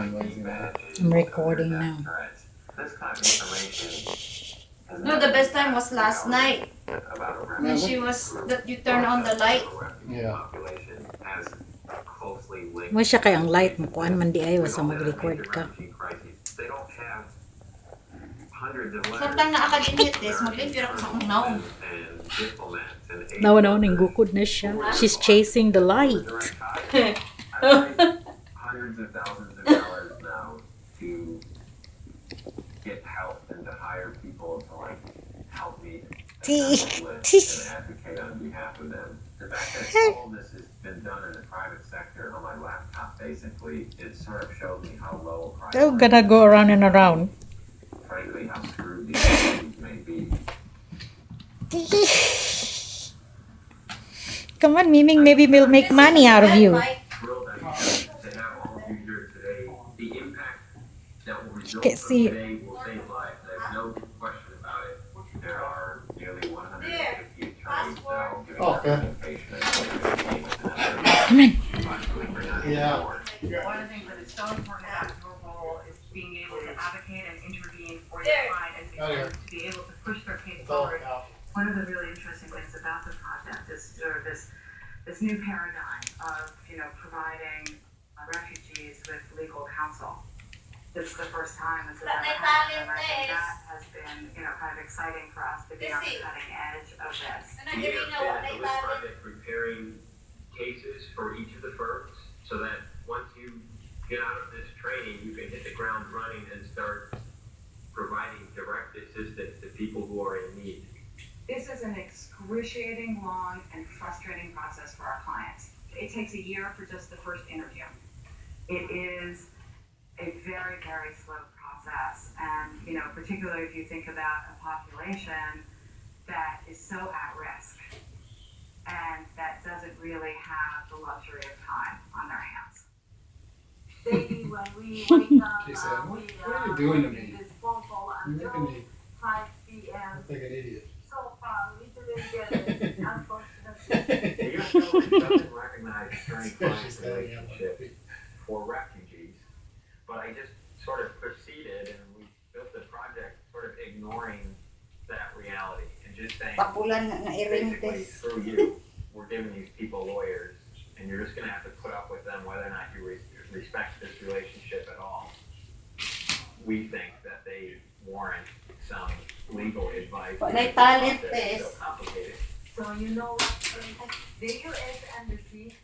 being lazy now. I'm recording now. No, the best time was last night. When Remember? she was, that you turn on the light. Yeah. Mo siya kay ang light mo kuan man di ay sa mag-record ka. Samtang naakadinhit is, magbibira ko sa unaw. Nawa ning gukod na siya. She's chasing the light. Hundreds of thousands of dollars now to get help and to hire people to like help me and advocate on behalf of them. The fact that all this has been done in the private sector on my laptop, basically, it sort of shows me how low a They're priority, gonna go around and around. frankly, how screwed these companies may be. Come on, Ming, maybe we'll make money out of you. Thrilled to have all of you here today. The impact that will result Can't from see it. today will save lives. There's no question about it. There are nearly 150 attorneys now giving Okay. representation and Come on. Yeah. One of the things that is so important about your role is being able to advocate and intervene for your client and to be able to push their case It's all forward. out. One of the really interesting things about the project is sort of this new paradigm of, providing refugees with legal counsel. This is the first time this has ever happened, and I think that has been, kind of exciting for us to be on the cutting edge of this. We have been at this project preparing cases for each of the firms so that once you get out of this training, you can hit the ground running and start providing direct assistance to people who are in need. This is an excruciating, long, and frustrating process for our clients. It takes a year for just the first interview. It is a very, very slow process, and particularly if you think about a population that is so at risk and that doesn't really have the luxury of time on their hands. Daily when we wake up, She said, we what are you doing to me? this phone call You're until making me 5 p.m. look like an idiot. So far, we didn't get it, unfortunately. The U.S. government doesn't recognize attorney-client She's standing up on her relationship feet. for refugees, but I just sort of proceeded and we built the project sort of ignoring that reality and just saying, Papulan na basically through you, we're giving these people lawyers and you're just going to have to put up with them whether or not you respect this relationship at all. We think that they warrant some legal advice. But they talent It's so this. complicated. So the U.S. Embassy